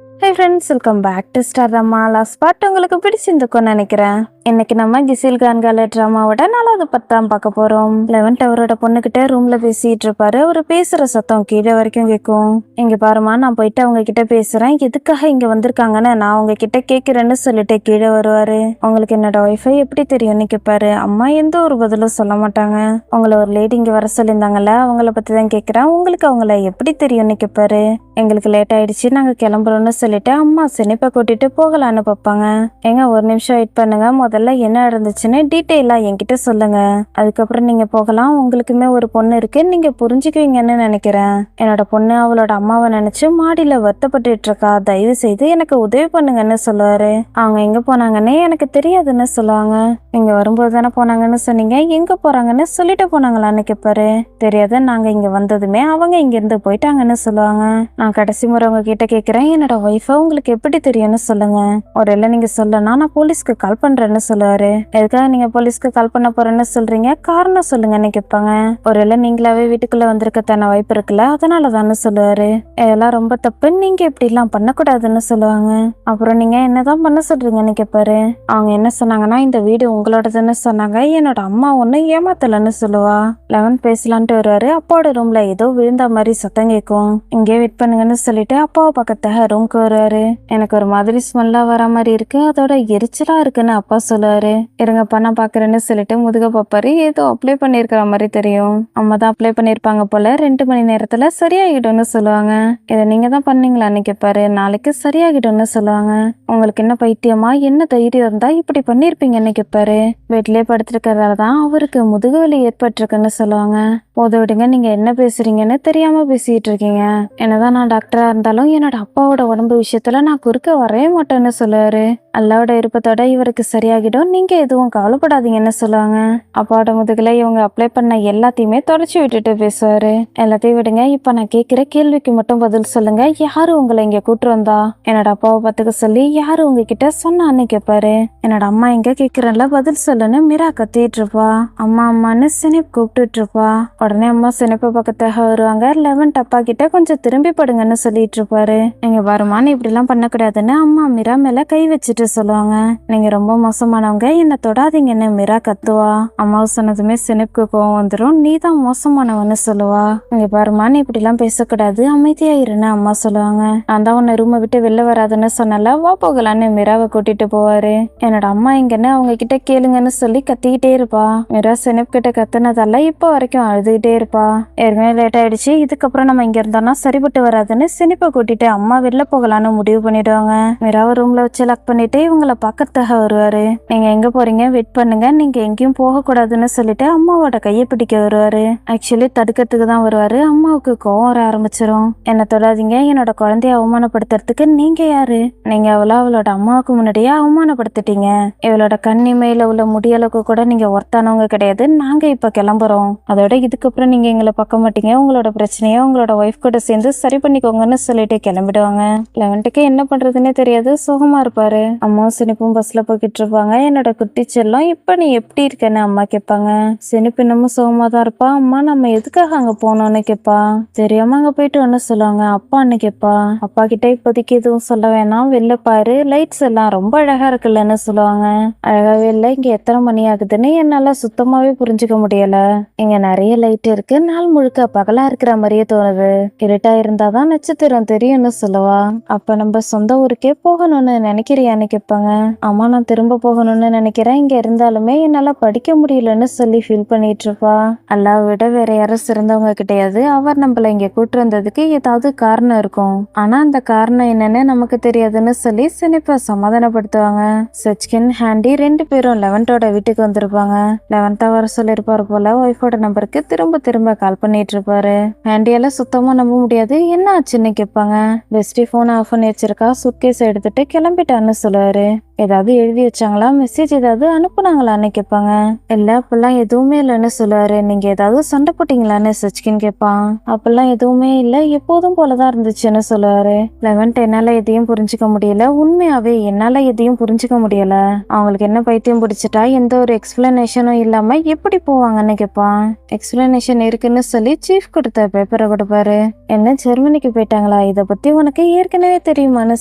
High friends, welcome back to star drama. Last part உங்களுக்கு பிடிச்சிருந்துக்கும்னு நினைக்கிறேன். இன்னைக்கு நம்ம கிசில் கான்கால ட்ராமாவோட 4வது பத்தாம் பார்க்க போறோம். 11th அவரோட பொண்ணுகிட்ட ரூம்ல பேசிட்டு இருப்பாரு. அவரு பேசுற சத்தம் கீழே வரைக்கும் கேட்கும். இங்க பாருமா, நான் போயிட்டு அவங்க கிட்ட பேசுறேன், எதுக்காக இங்க வந்திருக்காங்கன்னு நான் அவங்க கிட்ட கேட்கிறேன்னு சொல்லிட்டு கீழே வருவாரு. உங்களுக்கு என்னோட ஒய்ஃபை எப்படி தெரியும்னு கேட்பாரு. அம்மா எந்த ஒரு பதிலும் சொல்ல மாட்டாங்க. உங்களை ஒரு லேடி இங்க வர சொல்லியிருந்தாங்கல்ல, அவங்கள பத்தி தான் கேட்கிறேன், உங்களுக்கு அவங்கள எப்படி தெரியும்னு கேட்பாரு. எங்களுக்கு லேட் ஆயிடுச்சு, நாங்க கிளம்புறோம்னு சொல்லிட்டு அம்மா சினிப்பை கூட்டிட்டு போகலான்னு பார்ப்பாங்க. ஏங்க ஒரு நிமிஷம் வெயிட் பண்ணுங்க, முதல்ல என்ன நடந்துச்சுன்னு டீட்டெயிலா என்கிட்ட சொல்லுங்க, அதுக்கப்புறம் நீங்க போகலாம். உங்களுக்குமே ஒரு பொண்ணு இருக்கு, நீங்க புரிஞ்சுக்குவீங்கன்னு நினைக்கிறேன். என்னோட பொண்ணு அவளோட அம்மாவை நினைச்சு மாடியில வருத்தப்பட்டு இருக்கா, தயவு செய்து எனக்கு உதவி பண்ணுங்கன்னு சொல்லுவாரு. அவங்க எங்க போனாங்கன்னு எனக்கு தெரியாதுன்னு சொல்லுவாங்க. நீங்க வரும்போது தானே போனாங்கன்னு சொன்னீங்க, எங்க போறாங்கன்னு சொல்லிட்டு போனாங்களான்னு கேட்பாரு. தெரியாத, நாங்க இங்க வந்ததுமே அவங்க இங்க இருந்து போயிட்டாங்கன்னு சொல்லுவாங்க. நான் கடைசி முறை உங்க கிட்ட கேட்கிறேன், என்னோட ஒய்ஃபை உங்களுக்கு எப்படி தெரியும்னு சொல்லுங்க. ஒருவேளை நீங்க சொல்லனா நான் போலீஸ்க்கு கால் பண்றேன்னு சொல்லுவாரு. எதுக்காக நீங்க போலீஸ்க்கு கால் பண்ண போறேன்னு சொல்றீங்க, காரணம் சொல்லுங்கன்னு கேட்பாங்க. ஒருவேளை நீங்களாவே வீட்டுக்குள்ள வந்திருக்கத்தான வாய்ப்பு இருக்குல்ல, அதனாலதான்னு சொல்லுவாரு. இதெல்லாம் ரொம்ப தப்பு, நீங்க இப்படி எல்லாம் பண்ணக்கூடாதுன்னு சொல்லுவாங்க. அப்புறம் நீங்க என்னதான் பண்ண சொல்றீங்கன்னு கேட்பாரு. அவங்க என்ன சொன்னாங்கன்னா, இந்த வீடு உங்களோடதுன்னு சொன்னாங்க, என்னோட அம்மா ஒண்ணு ஏமாத்தலன்னு சொல்லுவா. 11 பேசலான்ட்டு வருவாரு. அப்பாவோட ரூம்ல ஏதோ விழுந்த மாதிரி சத்தம் கேட்கும். இங்கே வெயிட் பண்ணுங்கன்னு சொல்லிட்டு அப்பாவை பக்கத்துல ரூம்க்கு வருவாரு. எனக்கு ஒரு மாதிரி ஸ்மெல்லா வர மாதிரி இருக்கு, அதோட எரிச்சலா இருக்குன்னு அப்பா சொல்லுவாரு. இருங்கப்பா நான் பாக்குறேன்னு சொல்லிட்டு முதுக பாப்பாரு. ஏதோ அப்ளை பண்ணிருக்கிற மாதிரி தெரியும். அம்மா தான் அப்ளை பண்ணிருப்பாங்க போல. 2 மணி நேரத்துல சரியாகிடும்னு சொல்லுவாங்க. இதை நீங்க தான் பண்ணீங்களான்னு கேட்பாரு. நாளைக்கு சரியாகிடும்னு சொல்லுவாங்க. உங்களுக்கு என்ன பைத்தியமா, என்ன தைரியம் இருந்தா இப்படி பண்ணிருப்பீங்கன்னு கேட்பாரு. வீட்டிலே படுத்திருக்கிறதால தான் அவருக்கு முதுகுவலி ஏற்பட்டிருக்குன்னு சொல்லுவாங்க. போத விடுங்க, நீங்க என்ன பேசுறீங்கன்னு தெரியாம பேசிட்டு இருக்கீங்க. என்னதான் நான் டாக்டரா இருந்தாலும் என்னோட அப்பாவோட உடம்பு விஷயத்துல நான் குறுக்க வரவே மாட்டேன்னு சொல்லுவாரு. அல்லாவோட விருப்பத்தோட இவருக்கு சரியாகிடும், நீங்க எதுவும் கவலைப்படாதீங்கன்னு சொல்லுவாங்க. அப்பாவோட முதுகுல இவங்க அப்ளை பண்ண எல்லாத்தையுமே தொடச்சி விட்டுட்டு பேசுவாரு. எல்லாத்தையும் விடுங்க, இப்ப நான் கேட்கிற கேள்விக்கு மட்டும் பதில் சொல்லுங்க. யாரு உங்களை இங்க கூட்டு வந்தா? என்னோட அப்பாவை பார்த்துக்க சொல்லி யாரு உங்ககிட்ட சொன்னான்னு கேட்பாரு. என்னோட அம்மா எங்க கேட்கிறேன்ல, பதில் சொல்லுன்னு மீரா கத்திட்டு இருப்பா. அம்மா அம்மான்னு சினிப் கூப்பிட்டுட்டு இருப்பா. உடனே அம்மா சினிப்பை பக்கத்தாக வருவாங்க. 11 அப்பா கிட்ட கொஞ்சம் திரும்பி படுங்கன்னு சொல்லிட்டு இருப்பாரு. நீங்க வருமானு இப்படி எல்லாம் பண்ணக்கூடாதுன்னு அம்மா மீரா மேல கை வச்சுட்டு சொல்லுவாங்க. நீங்க ரொம்ப மோசமானவங்க, என்ன தொடாதீங்கன்னு மீரா கத்துவா. அம்மாவை சொன்னதுமே சினிப்புக்கு கோவம் வந்துடும். நீ தான் மோசமானவன்னு சொல்லுவா. நீங்க வருமானு இப்படி எல்லாம் பேசக்கூடாது, அமைதியா இருன்னு அம்மா சொல்லுவாங்க. நான் தான் உன்னை ரூமை விட்டு வெளில வராதுன்னு சொன்னல, வா போகலான்னு மீராவை கூட்டிட்டு போவாரு. என்னோட அம்மா எங்கன்னு அவங்க கிட்ட கேளுங்கன்னு சொல்லி கத்திக்கிட்டே இருப்பா. மீரா சினிப் கிட்ட கத்துனதால இப்ப வரைக்கும் அழுதுகிட்டே இருப்பா. ஏற்கனவே லேட் ஆயிடுச்சு, இதுக்கப்புறம் நம்ம இங்க இருந்தோம்னா சரிபட்டு வராதுன்னு சினிப்பை கூட்டிட்டு அம்மா வெளில போகலான்னு முடிவு பண்ணிடுவாங்க. மீராவை ரூம்ல வச்சு லாக் பண்ணிட்டு இவங்களை பார்க்கறதுக்காக வருவாரு. நீங்க எங்க போறீங்க, வெயிட் பண்ணுங்க, நீங்க எங்கேயும் போக கூடாதுன்னு சொல்லிட்டு அம்மாவோட கையை பிடிக்க வருவாரு. ஆக்சுவலி தடுக்கிறதுக்கு தான் வருவாரு. அம்மாவுக்கு கோவம் வர ஆரம்பிச்சிரும். என்ன தொடாதீங்க, என்னோட குழந்தைய அவமானப்படுத்துறதுக்கு நீங்க யாரு? நீங்க அவளோட அம்மாவுக்கு முன்னாடியே அவமானப்படுத்திட்டீங்க. இவளோட கண்ணி மேல உள்ள முடியளவுக்கு கூட நீங்க ஒர்த்தானவங்க கிடையாது. நாங்க இப்ப கிளம்புறோம். அதோட இதுக்கப்புறம் நீங்க எங்களை பார்க்க மாட்டீங்க. உங்களோட பிரச்சனையை உங்களோட ஒய்ஃப் கூட சேர்ந்து சரி பண்ணிக்கோங்கன்னு சொல்லிட்டு கிளம்பிடுவாங்க. 11க்கு என்ன பண்றதுன்னே தெரியாது, சோகமா இருப்பாரு. அம்மாவும் சினிப்பும் பஸ்ல போய்கிட்டு இருப்பாங்க. என்னோட குட்டி செல்லம், இப்ப நீ எப்படி இருக்கன்னு அம்மா கேட்பாங்க. சினிப்பு இன்னமும் சோகமா தான் இருப்பா. அம்மா நம்ம எதுக்காக அங்க போனோம்னு கேட்பா. தெரியாம அங்க போயிட்டு ஒன்னு சொல்லுவாங்க. அப்பான்னு கேட்பா. அப்பா கிட்ட இப்போதைக்கு எதுவும் சொல்ல வேணாம், வெளில பாரு, லைட்ஸ் எல்லாம் ரொம்ப அழகா இருக்குல்லன்னு சொல்லுவாங்க. அழகாவே இல்லை, இங்க எத்தனை மணி ஆகுதுன்னு என்னால சுத்தமாவே புரிஞ்சுக்க முடியல. இங்க நிறைய லைட் இருக்கு, நாள் முழுக்க பகலா இருக்கிற மாதிரியே தோணுது. இருட்டா இருந்தாதான் நட்சத்திரம் தெரியும்னு சொல்லுவா. அப்ப நம்ம சொந்த ஊருக்கே போகணும்னு நினைக்கிறியான்னு கேட்பாங்க. அம்மா நான் திரும்ப போகணும்னு நினைக்கிறேன், இங்க இருந்தாலுமே என்னால படிக்க முடியலன்னு சொல்லி ஃபீல் பண்ணிட்டு இருப்பா. அல்லாவை விட வேற யாரும் சிறந்தவங்க கிடையாது. அவர் நம்மள இங்க கூட்டு வந்ததுக்கு ஏதாவது காரணம் இருக்கும், ஆனா அந்த காரணம் என்னன்னு நமக்கு தெரியாதுன்னு சொல்லி சினிப்பா சமாதானப்படுத்துவாங்க. சச்சின் ஹாண்டி 2 பேரும் 11ஓட வீட்டுக்கு வந்திருப்பாங்க. 11 வர சொல்லிருப்பாரு போல. ஒய்ஃபோட நம்பருக்கு திரும்ப திரும்ப கால் பண்ணிட்டு இருப்பாரு. ஹாண்டியால சுத்தமா நம்ப முடியாது. என்ன ஆச்சுன்னு கேட்பாங்க. பெஸ்டி போன் ஆஃப் பண்ணி வச்சிருக்கா, சுட்கேஸ் எடுத்துட்டு கிளம்பிட்டான்னு சொல்லுவாரு. ஏதாவது எழுதி வச்சாங்களா, மெசேஜ் ஏதாவது அனுப்புனாங்களான்னு கேட்பாங்க. இல்ல அப்பெல்லாம் எதுவுமே இல்லைன்னு சொல்லுவாரு. நீங்க ஏதாவது சண்டை போட்டீங்களான்னு சச்சின் கேட்பான். அப்பெல்லாம் எதுவுமே இல்ல, எப்போதும் போலதான் இருந்துச்சுன்னு சொல்லுவாரு. லெவன்ட் என்னால எதையும் புரிஞ்சுக்க முடியல, உண்மையாவே என்னால எதையும் புரிஞ்சுக்க முடியல. அவங்களுக்கு என்ன பைத்தியம் பிடிச்சிட்டா எந்த ஒரு எக்ஸ்பிளனேஷனும் இல்லாம எப்படி போவாங்கன்னு கேட்பான். எக்ஸ்பிளனேஷன் இருக்குன்னு சொல்லி சீஃப் கொடுத்த பேப்பரை கொடுப்பாரு. என்ன ஜெர்மனிக்கு போயிட்டாங்களா, இதை பத்தி உனக்கு ஏற்கனவே தெரியுமான்னு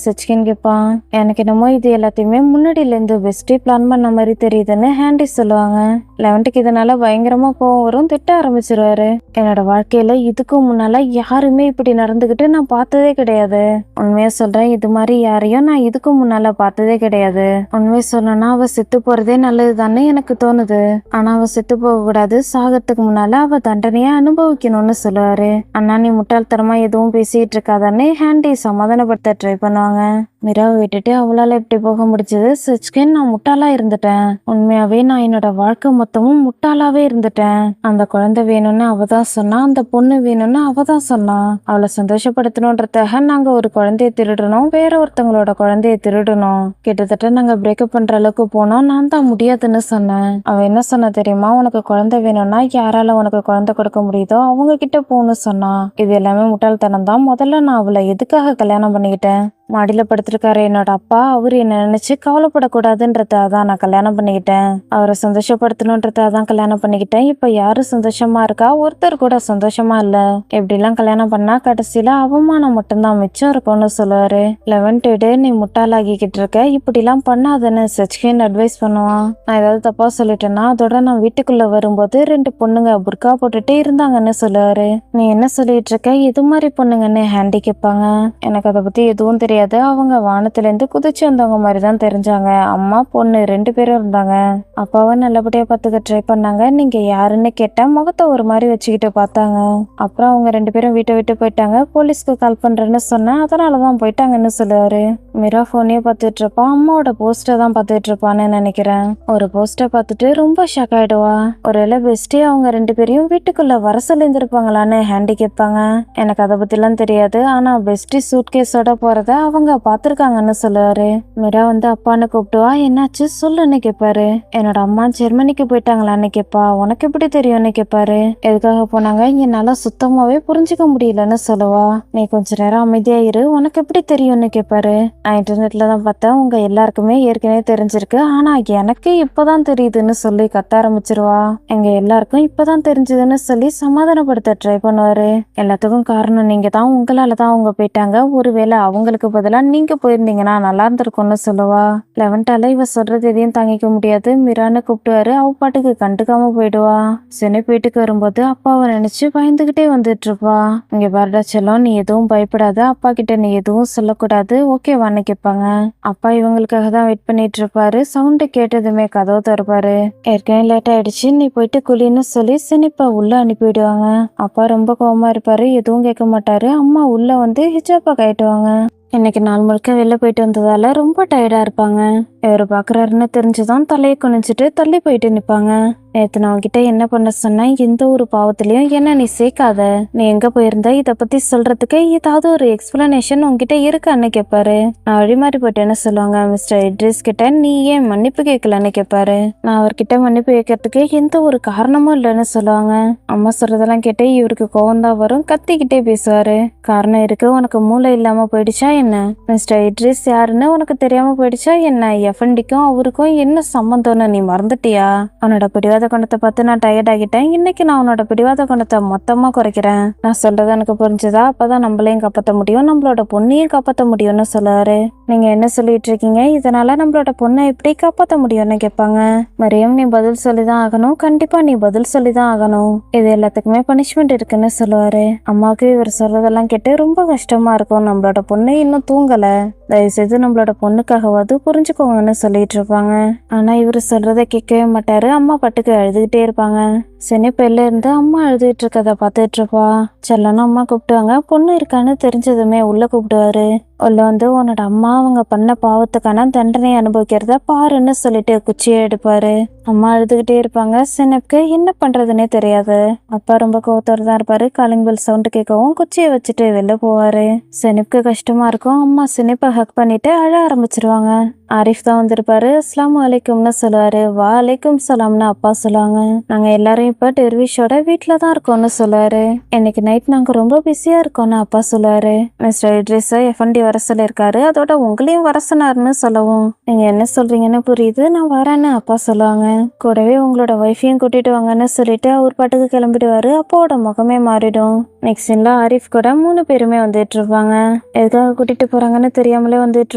சச்சின் கேட்பான். எனக்கு என்னமோ இது எல்லாத்தையுமே முன்னாடியில இருந்து பெஸ்டே பிளான் பண்ண மாதிரி தெரியுதுன்னு ஹேண்டி சொல்லுவாங்க. லெவன்ட்டுக்கு இதனால பயங்கரமா கோவம் வரும், திட்ட ஆரம்பிச்சிருவாரு. என்னோட வாழ்க்கையில இதுக்கும் முன்னால யாருமே இப்படி நடந்துகிட்டு நான் பார்த்ததே கிடையாது. உண்மையா சொல்றேன், இது மாதிரி யாரையும் நான் இதுக்கும் முன்னால பார்த்ததே கிடையாது. உண்மையை சொல்லணும்னா அவ செத்து போறதே நல்லதுதான்னு எனக்கு தோணுது. ஆனா அவ செத்து போக கூடாது, சாகத்துக்கு முன்னால அவ தண்டனையை அனுபவிக்கணும்னு சொல்லுவாரு. அண்ணா நீ முட்டாள்தனமா எதுவும் பேசிட்டு இருக்காதான்னு ஹேண்டி சமாதானப்படுத்த ட்ரை பண்ணுவாங்க. மிராவை விட்டுட்டு அவளால எப்படி போக முடிஞ்சது? சச்சின் நான் முட்டாளா இருந்துட்டேன். உண்மையாவே நான் என்னோட வாழ்க்கை மொத்தமும் முட்டாளாவே இருந்துட்டேன். அந்த குழந்தை வேணும்னு அவதான் சொன்னா, அந்த பொண்ணு வேணும்னு அவதான் சொன்னா. அவளை சந்தோஷப்படுத்தணுன்றதாக நாங்க ஒரு குழந்தைய திருடணும், வேற ஒருத்தவங்களோட குழந்தைய திருடணும். கிட்டத்தட்ட நாங்க பிரேக்கப் பண்ற அளவுக்கு போனோம். நான் தான் முடியாதுன்னு சொன்னேன். அவ என்ன சொன்ன தெரியுமா? உனக்கு குழந்தை வேணும்னா யாரால உனக்கு குழந்தை கொடுக்க முடியுதோ அவங்க கிட்ட போன்னு சொன்னா. இது எல்லாமே முட்டாள்தனம் தான். முதல்ல நான் அவளை எதுக்காக கல்யாணம் பண்ணிக்கிட்டேன்? மாடியில படுத்திருக்காரு என்னோட அப்பா, அவரு என்ன நினைச்சு கவலைப்படக்கூடாதுன்றதான் நான் கல்யாணம் பண்ணிக்கிட்டேன். அவரை சந்தோஷப்படுத்தணுன்றதான் கல்யாணம் பண்ணிக்கிட்டேன். இப்ப யாரு சந்தோஷமா இருக்கா? ஒருத்தர் கூட சந்தோஷமா இல்ல. எப்படிலாம் கல்யாணம் பண்ணா கடைசியில அவமானம் மட்டும்தான் மிச்சம் இருக்கும்னு சொல்லுவாரு. லெவன்ட்டு நீ முட்டாளாகிக்கிட்டு இருக்க, இப்படிலாம் பண்ணாதன்னு சச்சின் அட்வைஸ் பண்ணுவான். நான் ஏதாவது தப்பா சொல்லிட்டேன்னா அதோட நான் வீட்டுக்குள்ள வரும்போது 2 பொண்ணுங்க புர்கா போட்டுட்டே இருந்தாங்கன்னு சொல்லுவாரு. நீ என்ன சொல்லிட்டு இருக்க? எது மாதிரி பொண்ணுங்கன்னு ஹேண்டி கேட்பாங்க. எனக்கு அதை பத்தி எதுவும் தெரியாது. அவங்க வானத்துல இருந்து குதிச்சு வந்தவங்க மாதிரிதான் தெரிஞ்சாங்க. அம்மா பொண்ணு 2 பேரும் இருந்தாங்க. அப்பாவை நல்லபடியா பாத்துக்க ட்ரை பண்ணாங்க. நீங்க யாருன்னு கேட்டா முகத்தை ஒரு மாதிரி வச்சுக்கிட்டு பார்த்தாங்க. அப்புறம் அவங்க 2 பேரும் வீட்டை விட்டு போயிட்டாங்க. போலீஸ்க்கு கால் பண்றேன்னு சொன்னேன், அதனாலதான் போயிட்டாங்கன்னு சொல்லுவாரு. மிரா போனையே பார்த்துட்டு இருப்பான். அம்மாவோட போஸ்டர் தான் பார்த்துட்டு இருப்பான்னு நினைக்கிறேன். ஒரு போஸ்டர் பார்த்துட்டு ரொம்ப ஷாக் ஆயிடுவா. ஒருவேளை பெஸ்டே அவங்க 2 பேரையும் வீட்டுக்குள்ள வர சொல்லியிருந்திருப்பாங்களான்னு ஹேண்டி கேட்பாங்க. எனக்கு அதை பத்தி எல்லாம் தெரியாது, ஆனா பெஸ்டி சூட்கேஸோட போறத அவங்க பாத்திருக்காங்கன்னு சொல்லுவாரு. மிரா அப்பான்னு கூப்பிடுவா. என்னாச்சு சொல்லுன்னு கேட்பாரு. என்னோட அம்மா ஜெர்மனிக்கு போயிட்டாங்களான்னு கேட்பா. உனக்கு எப்படி தெரியும்னு கேட்பாரு. எதுக்காக போனாங்க என்னால சுத்தமாவே புரிஞ்சுக்க முடியலன்னு சொல்லுவா. நீ கொஞ்ச நேரம் அமைதியா இரு, உனக்கு எப்படி தெரியும்னு கேட்பாரு. நான் இன்டர்நெட்ல தான் பார்த்தேன், உங்க எல்லாருக்குமே ஏற்கனவே தெரிஞ்சிருக்கு, ஆனா எனக்கு இப்பதான் தெரியுதுன்னு சொல்லி கத்த ஆரம்பிச்சிருவா. எங்க எல்லாருக்கும் இப்பதான் தெரிஞ்சதுன்னு சொல்லி சமாதானப்படுத்த ட்ரை பண்ணுவாரு. எல்லாத்துக்கும் காரணம் நீங்க தான், உங்களாலதான் அவங்க போயிட்டாங்க. ஒருவேளை அவங்களுக்கு பதிலா நீங்க போயிருந்தீங்கன்னா நல்லா இருந்திருக்கும்னு சொல்லுவா. லெவன்ட்டால இவ சொல்றது எதையும் தாங்கிக்க முடியாது. மிரான்னு கூப்பிட்டுவாரு. அவ பாட்டுக்கு கண்டுக்காம போயிடுவா. சென்னை வீட்டுக்கு வரும்போது அப்பாவை நினைச்சு பயந்துகிட்டே வந்துட்டு இருப்பா. இங்க பாருடா செல்லம், நீ எதுவும் பயப்படாத, அப்பா கிட்ட நீ எதுவும் சொல்லக்கூடாது, ஓகேவான்னு கேட்பாங்க. அப்பா இவங்களுக்காக தான் வெயிட் பண்ணிட்டு இருப்பாரு. சவுண்டு கேட்டதுமே கதவு திறப்பாரு. ஏற்கனவே லேட் ஆயிடுச்சு, நீ போயிட்டு குளின்னு சொல்லி சினிப்பா உள்ள அனுப்பிடுவாங்க. அப்பா ரொம்ப கோவமா இருப்பாரு, எதுவும் கேட்க மாட்டாரு. அம்மா உள்ள ஹிஜாப்பா கட்டுவாங்க. இன்னைக்கு நாள் முழுக்க வெளில போயிட்டு வந்ததால ரொம்ப டயர்டா இருப்பாங்க. இவரு பாக்குறாருன்னு தெரிஞ்சுதான் தலையை குனிஞ்சிட்டு தள்ளி போயிட்டு நிப்பாங்க. நேத்து நான் உன்கிட்ட என்ன பண்ண சொன்னேன்? எந்த ஒரு பாவத்திலயும் என்ன நீ சேர்க்காத. நீ எங்க போயிருந்த? இத பத்தி சொல்றதுக்கு ஏதாவது ஒரு எக்ஸ்பிளனேஷன் உன்கிட்ட இருக்கான்னு கேட்பாரு. நான் வழிமாறி போயிட்டேன்னு சொல்லுவாங்க. மிஸ்டர் இட்ரிஸ் கிட்ட நீ ஏன் மன்னிப்பு கேட்கலன்னு கேட்பாரு. நான் அவர்கிட்ட மன்னிப்பு கேட்கறதுக்கு எந்த ஒரு காரணமும் இல்லைன்னு சொல்லுவாங்க. அம்மா சொல்றதெல்லாம் கேட்டு இவருக்கு கோவம் தான் வரும். கத்திக்கிட்டே பேசுவாரு. காரணம் இருக்கு, உனக்கு மூளை இல்லாம போயிடுச்சா என்ன? மிஸ்டர் இட்ரிஸ் யாருன்னு உனக்கு தெரியாம போயிடுச்சா என்ன? எஃப்என்டிக்கும் அவருக்கும் என்ன சம்பந்தம்னு நீ மறந்துட்டியா? அவனோட பிடிவாத குணத்தை பார்த்து நான் டயர்ட் ஆகிட்டேன். இன்னைக்கு நான் உன்னோட பிடிவாத குணத்தை மொத்தமா குறைக்கிறேன். நான் சொல்றது எனக்கு புரிஞ்சுதா? அப்பதான் நம்மளையும் காப்பாற்ற முடியும், நம்மளோட பொண்ணையும் காப்பாற்ற முடியும்னு சொல்லுவாரு. நீங்க என்ன சொல்லிட்டு இருக்கீங்க? இதனால நம்மளோட பொண்ணை எப்படி காப்பாற்ற முடியும்னு கேட்பாங்க. மரியம் நீ பதில் சொல்லிதான் ஆகணும், கண்டிப்பா நீ பதில் சொல்லிதான் ஆகணும். இது எல்லாத்துக்குமே பனிஷ்மெண்ட் இருக்குன்னு சொல்லுவாரு. அம்மாவுக்கு இவர் சொல்றதெல்லாம் கேட்டு ரொம்ப கஷ்டமா இருக்கும். நம்மளோட பொண்ணு இன்னும் தூங்கல, தயவுசெய்து நம்மளோட பொண்ணுக்காகவாது புரிஞ்சுக்கோங்கன்னு சொல்லிட்டு இருப்பாங்க. ஆனா இவரு சொல்றதை கேட்கவே மாட்டாரு. அம்மா பாட்டுக்கு அழுதுகிட்டே இருப்பாங்க. சென்னைப்பையில இருந்து அம்மா அழுதுகிட்டு இருக்கதை பார்த்துட்டு இருப்பா. செல்லன்னு அம்மா கூப்பிட்டுவாங்க. பொண்ணு இருக்கான்னு தெரிஞ்சதுமே உள்ள கூப்பிடுவாரு. உள்ள உன்னோட அம்மா அவங்க பண்ண பாவத்துக்கான தண்டனை அனுபவிக்கிறத பாருன்னு சொல்லிட்டு குச்சியை எடுப்பாரு. அம்மா அழுதுகிட்டே இருப்பாங்க. சினப்க்கு என்ன பண்றதுன்னே தெரியாது. அப்பா ரொம்ப கோவத்தோட தான் இருப்பாரு. காலிங் பெல் சவுண்ட் கேட்கவும் குச்சியை வச்சுட்டு வெளில போவாரு. சினப்க்கு கஷ்டமா இருக்கும். அம்மா சினிப்பை ஹக் பண்ணிட்டு அழ ஆரம்பிச்சிருவாங்க. ஆரிஃப் தான் வந்திருப்பாரு. அஸ்ஸலாமு அலைக்கும்னு சொல்லுவாரு. வா அலைக்கும் சலாம்னு அப்பா சொல்லுவாங்க. நாங்க எல்லாரும் இப்ப டெர்விஷோட வீட்டுல தான் இருக்கோம்னு சொல்லுவாரு. இன்னைக்கு நைட் நாங்க ரொம்ப பிஸியா இருக்கோம்னு அப்பா சொல்லுவாரு. மிஸ்டர் இட்ரிஸ எஃப்என்டி வர சொல்லியிருக்காரு. அதோட உங்களையும் வர சொன்னாருன்னு சொல்லவும், நீங்க என்ன சொல்றீங்கன்னு புரியுது, நான் வரேன்னு அப்பா சொல்லுவாங்க. கூடவே உங்களோட ஒய்ஃபையும் கூட்டிட்டு வாங்கன்னு சொல்லிட்டு அவர் பாட்டுக்கு கிளம்பிடுவாரு. அப்பாவோட முகமே மாறிடும். நெக்ஸ்ட் சீன்ல ஆரிஃப் கூட 3 பேருமே வந்துட்டு இருப்பாங்க. எதுக்காக கூட்டிட்டு போறாங்கன்னு தெரியாமலே வந்துட்டு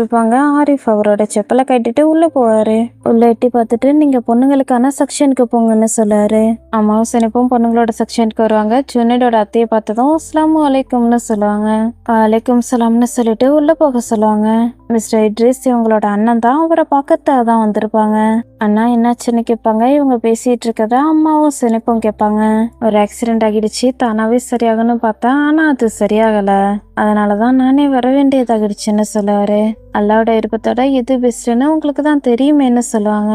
இருப்பாங்க. ஆரிஃப் அவரோட செப்பலை கட்டிட்டு உள்ள போவாரு. உள்ள எட்டி பார்த்துட்டு நீங்க பொண்ணுங்களுக்கான செக்ஷனுக்கு போங்கன்னு சொல்லுவாரு. அம்மாவும் சினிப்பும் பொண்ணுங்களோட செக்ஷனுக்கு வருவாங்க. ஜுனைடோட அத்தையை பார்த்ததும் அஸ்ஸலாமு அலைக்கும்னு சொல்லுவாங்க. அலைக்கும் சலாம்னு சொல்லிட்டு உள்ள போக சொல்லுவாங்க. மிஸ்டர் இட்ரிஸ் இவங்களோட அண்ணன் தான். அவரை பார்க்கத்தான் தான் வந்திருப்பாங்க. அண்ணா என்னாச்சுன்னு கேட்பாங்க. இவங்க பேசிட்டு இருக்கத அம்மாவும் சினிப்பும் கேட்பாங்க. ஒரு ஆக்சிடென்ட் ஆகிடுச்சு, தானாவே சரியாகணும்னு பார்த்தேன், ஆனா அது சரியாகல, அதனாலதான் நானே வர வேண்டியதாகிடுச்சுன்னு சொல்லுவாரு. அல்லாவோட விருப்பத்தோட எது பெஸ்ட்னு உங்களுக்கு தான் தெரியுமேன்னு சொல்லுவாங்க.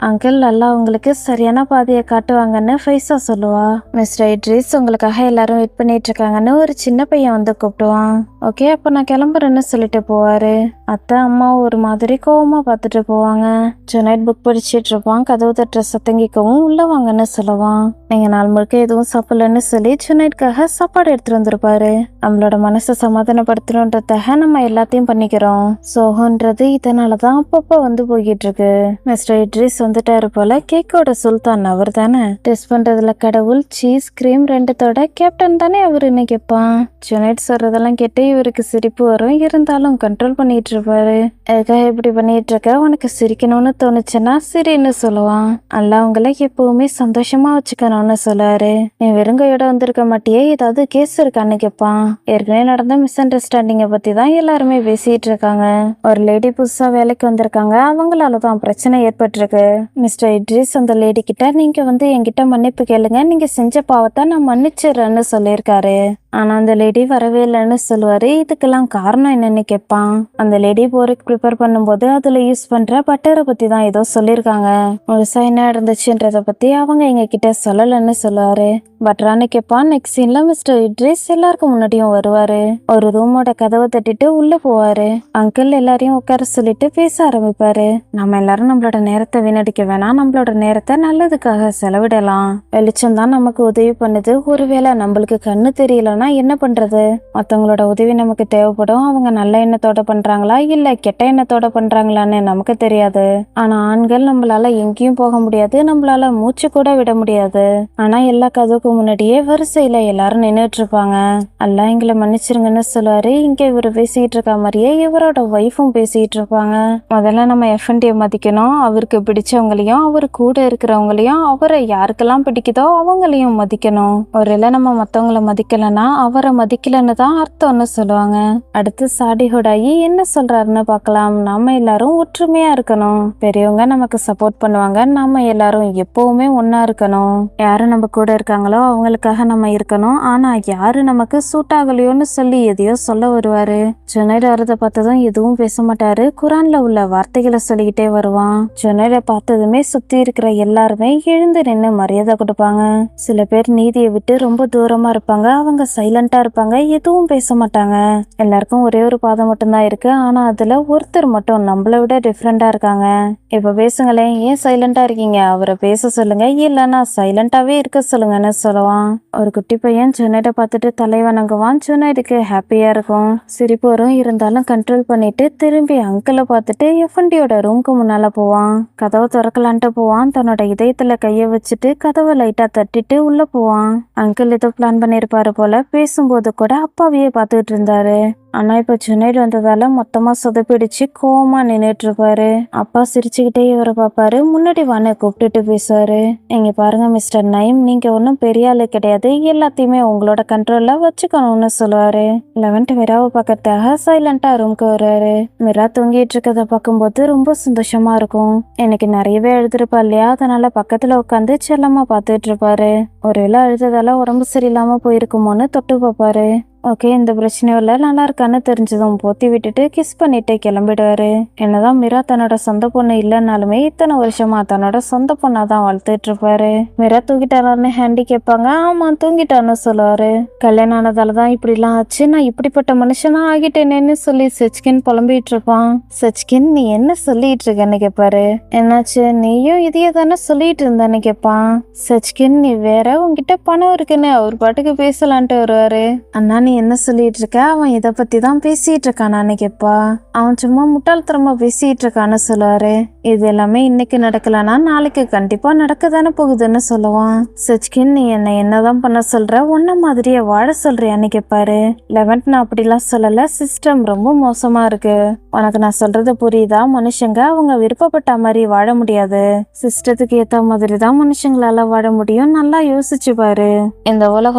அங்கிள் அல்லாஹ் உங்களுக்கு சரியான பாதையை காட்டுவாங்கன்னு ஃபைசா சொல்லுவா. மிஸ்டர் இட்ரிஸ் உங்களுக்காக எல்லாரும் வெயிட் பண்ணிட்டு இருக்காங்கன்னு ஒரு சின்ன பையன் வந்து கூப்பிடுவான். ஓகே அப்ப நான் கிளம்புறேன்னு சொல்லிட்டு போவாரு. அத்தை அம்மா ஒரு மாதிரி கோவமா பார்த்துட்டு போவாங்க. ஜுனைட் புக் படிச்சுட்டு இருப்பான். கதவு தட்டுற சத்தங்கிக்கவும் உள்ள வாங்கன்னு சொல்லுவான். நீங்க நாள் முழுக்க எதுவும் சாப்பிடலன்னு சொல்லி ஜுனைட்காக சாப்பாடு எடுத்துட்டு வந்திருப்பாரு. நம்மளோட மனசை சமாதானப்படுத்தணுன்றதாக நம்ம எல்லாத்தையும் பண்ணிக்கிறோம். சோகன்றது இதனாலதான் அப்பப்போ வந்து போய்கிட்டு இருக்கு. மிஸ்டர் இட்ரிஸ் வந்துட்டாரு போல. கேக்கோட சுல்தான் அவர் தானே. டெஸ்ட் பண்றதுல கடவுள், சீஸ், கிரீம் ரெண்டுத்தோட கேப்டன் தானே அவருன்னு கேட்பான். ஜுனைட் சொல்றதெல்லாம் கேட்டு இவருக்கு சிரிப்பு வரும். இருந்தாலும் கண்ட்ரோல் பண்ணிட்டு இருப்பாரு. எதுக்காக இப்படி பண்ணிட்டு இருக்க, உனக்கு சிரிக்கணும்னு தோணுச்சுன்னா சரின்னு சொல்லுவான். அல்லாஹ் உங்களை எப்பவுமே சந்தோஷமா வச்சுக்கணும்னு சொல்லுவாரு. நீ வெறுங்கையோட வந்திருக்க மாட்டியே, ஏதாவது கேஸ் இருக்கான்னு கேட்பான். ஏற்கனவே நடந்த மிஸ் அண்டர்ஸ்டாண்டிங்கை பத்தி தான் எல்லாருமே பேசிட்டு இருக்காங்க. ஒரு லேடி புதுசா வேலைக்கு வந்திருக்காங்க. அவங்களாலதான் பிரச்சனை ஏற்பட்டிருக்கு. மிஸ்டர் இட்ரிஸ் அந்த லேடி கிட்ட நீங்க வந்து என்கிட்ட மன்னிப்பு கேளுங்க, நீங்க செஞ்ச பாவத்தை நான் மன்னிச்சிடுறேன்னு சொல்லியிருக்காரு. ஆனா அந்த லேடி வரவே இல்லைன்னு சொல்லுவாரு. இதுக்கெல்லாம் காரணம் என்னன்னு கேட்பான். அந்த லேடி போருக்கு ப்ரிப்பேர் பண்ணும்போது அதுல யூஸ் பண்ற பட்டரை பத்தி தான் ஏதோ சொல்லியிருக்காங்க. முழுசா என்ன இருந்துச்சுன்றத பத்தி அவங்க எங்க கிட்ட சொல்லலன்னு சொல்லுவாரு. பட்ரான்னு கேட்பான். நெக்ஸ்ட் சீன்ல மிஸ்டர் இட்ரிஸ் எல்லாருக்கும் முன்னாடியும் வருவாரு. ஒரு ரூமோட கதவை தட்டிட்டு உள்ள போவாரு. அங்கிள் எல்லாரையும் உட்கார சொல்லிட்டு பேச ஆரம்பிப்பாரு. நம்ம எல்லாரும் நம்மளோட நேரத்தை வீணடிக்க வேணாம், நம்மளோட நேரத்தை நல்லதுக்காக செலவிடலாம். வெளிச்சம் தான் நமக்கு உதவி பண்ணுது. ஒருவேளை நம்மளுக்கு கண்ணு தெரியலன்னா என்ன பண்றது? மத்தவங்களோட உதவி நமக்கு தேவைப்படும். அவங்க நல்ல எண்ணத்தோட பண்றாங்களா இல்ல கெட்ட எண்ணத்தோட பண்றாங்களான்னு நமக்கு தெரியாது. ஆனா ஆண்கள் நம்மளால எங்கேயும் போக முடியாது, நம்மளால மூச்சு கூட விட முடியாது. ஆனா எல்லா கதவுக்கு முன்னாடியே வரிசையில எல்லாரும் நின்றுட்டு இருப்பாங்க. எல்லாம் எங்களை மன்னிச்சிருங்கன்னு சொல்லுவாரு. இங்க இவரு பேசிக்கிட்டு இருக்க மாதிரியே இவரோட ஒய்ஃபும் பேசிக்கிட்டு இருப்பாங்க. முதல்ல நம்ம எஃப்என்டியை மதிக்கணும். அவருக்கு பிடிச்சவங்களையும் அவர் கூட இருக்கிறவங்களையும் அவரை யாருக்கெல்லாம் பிடிக்குதோ அவங்களையும் மதிக்கணும். ஒருவேளை நம்ம மத்தவங்களை மதிக்கலன்னா அவரை மதிக்கலன்னு தான் அர்த்தம்னு சொல்லுவாங்க. அடுத்து சாடி ஹுடாயி என்ன சொல்றாருன்னு பார்க்கலாம். நாம எல்லாரும் ஒற்றுமையா இருக்கணும். பெரியவங்க நமக்கு சப்போர்ட் பண்ணுவாங்க. நாம எல்லாரும் எப்பவுமே ஒன்னா இருக்கணும். யாரு நம்ம கூட இருக்காங்களோ அவங்களுக்காக நம்ம இருக்கணும். ஆனா யாரு நமக்கு சூட் ஆகலையோன்னு சொல்லி எதையோ சொல்ல வருவாரு. ஜுனைட் வரத பார்த்ததும் எதுவும் பேச மாட்டாரு. குரான்ல உள்ள வார்த்தைகளை சொல்லிக்கிட்டே வருவான். ஜுனைட பார்த்ததுமே சுத்தி இருக்கிற எல்லாருமே எழுந்து நின்று மரியாதை கொடுப்பாங்க. சில பேர் நீதியை விட்டு ரொம்ப தூரமா இருப்பாங்க. அவங்க சைலண்டா இருப்பாங்க, எதுவும் பேச மாட்டாங்க. எல்லாருக்கும் ஒரே ஒரு பாதம் மட்டும்தான் இருக்கு. ஆனா அதுல ஒருத்தர் மட்டும் நம்மளை விட டிஃப்ரெண்டா இருக்காங்க. இப்ப பேசுங்களேன், ஏன் சைலண்டா இருக்கீங்க, அவரை பேச சொல்லுங்க, இல்லைன்னா சைலண்டாவே இருக்க சொல்லுங்கன்னு சொல்லுவான். ஒரு குட்டி பையன் ஜுனைட பார்த்துட்டு தலை வணங்குவான். ஜுனைடுக்கு ஹாப்பியா இருக்கும். சிரிப்பு வரும். இருந்தாலும் கண்ட்ரோல் பண்ணிட்டு திரும்பி அங்கிளை பார்த்துட்டு எஃப்என்டியோட ரூம்க்கு முன்னால போவான். கதவை திறக்கலான்ட்டு போவான். தன்னோட இதயத்துல கைய வச்சுட்டு கதவை லைட்டா தட்டிட்டு உள்ள போவான். அங்கிள் ஏதோ பிளான் பண்ணிருப்பாரு போல. பேசும்போது கூட அப்பாவையே பார்த்துக்கிட்டு இருந்தாரு. ஆனா இப்ப ஜுனைட் வந்ததால மொத்தமா சொதப்பிடிச்சு கோவமா நின்னுட்டு இருப்பாரு. அப்பா சிரிச்சுக்கிட்டே இவரை பாப்பாரு. முன்னாடி வான்னு கூப்பிட்டுட்டு பேசுவாரு. இங்க பாருங்க மிஸ்டர் நைம், நீங்க ஒன்னும் பெரிய ஆளு கிடையாது, எல்லாத்தையுமே உங்களோட கண்ட்ரோல்ல வச்சுக்கணும்னு சொல்லுவாரு. லெவன்ட் மிராவை பார்க்கறதுக்காக சைலண்டா ரூம்க்கு வருவாரு. மிரா தூங்கிட்டு இருக்கத பார்க்கும்போது ரொம்ப சந்தோஷமா இருக்கும். எனக்கு நிறையவே எழுதிருப்பா இல்லையா, அதனால பக்கத்துல உட்காந்து செல்லமா பார்த்துட்டு இருப்பாரு. ஒருவேளை அழுததால உடம்பு சரியில்லாம போயிருக்குமோன்னு தொட்டு பார்ப்பாரு. ஓகே, இந்த பிரச்சனையும் இல்லை, நல்லா இருக்கான்னு தெரிஞ்சதும் போத்தி விட்டுட்டு கிஸ் பண்ணிட்டு கிளம்பிடுவாரு. என்னதான் மீரா தன்னோட சொந்த பொண்ணு இல்லைன்னாலுமே இத்தனை வருஷமா தன்னோட சொந்த பொண்ணா தான் வளர்த்துட்டு இருப்பாரு. மீரா தூங்கிட்டாரான்னு ஹேண்டி கேட்பாங்க. ஆமா தூங்கிட்டான்னு சொல்லுவாரு. கல்யாணம் ஆனதாலதான் இப்படிலாம் ஆச்சு, நான் இப்படிப்பட்ட மனுஷனா ஆகிட்டேனேன்னு சொல்லி சச்சிகன் புலம்பிட்டு இருப்பான். சச்சிகன் நீ என்ன சொல்லிட்டு இருக்கன்னு கேட்பாரு. என்னாச்சு, நீயும் இதையே தானே சொல்லிட்டு இருந்தேன்னு கேட்பான். சச்சிகன் நீ வேற, உன்கிட்ட பணம் இருக்குன்னு அவர் பாட்டுக்கு பேசலான்ட்டு வருவாரு. அண்ணா நீ என்ன சொல்லிட்டு இருக்க, அவன் இதை பத்தி தான் பேசிட்டு இருக்கானான்னு கேட்பா. அவன் சும்மா முட்டாள்தனமா பேசிட்டு இருக்கான்னு சொல்லுவாரு. இது எல்லாமே இன்னைக்கு நடக்கலன்னா நாளைக்கு கண்டிப்பா நடக்கதானே போகுதுன்னு சொல்லுவான். சச்சிகன் நீ என்னதான் பண்ண சொல்ற, உன்ன மாதிரியே வாழ சொல்றியான்னு கேட்பாரு. 11 நான் அப்படிலாம் சொல்லல, சிஸ்டம் ரொம்ப மோசமா இருக்கு. உனக்கு நான் சொல்றது புரியுதா, மனுஷங்க அவங்க விருப்பப்பட்ட மாதிரி வாழ முடியாது, சிஸ்டத்துக்கு ஏத்த மாதிரி தான் மனுஷங்களால வாழ முடியும், நல்லா யோசிச்சு பாரு. இந்த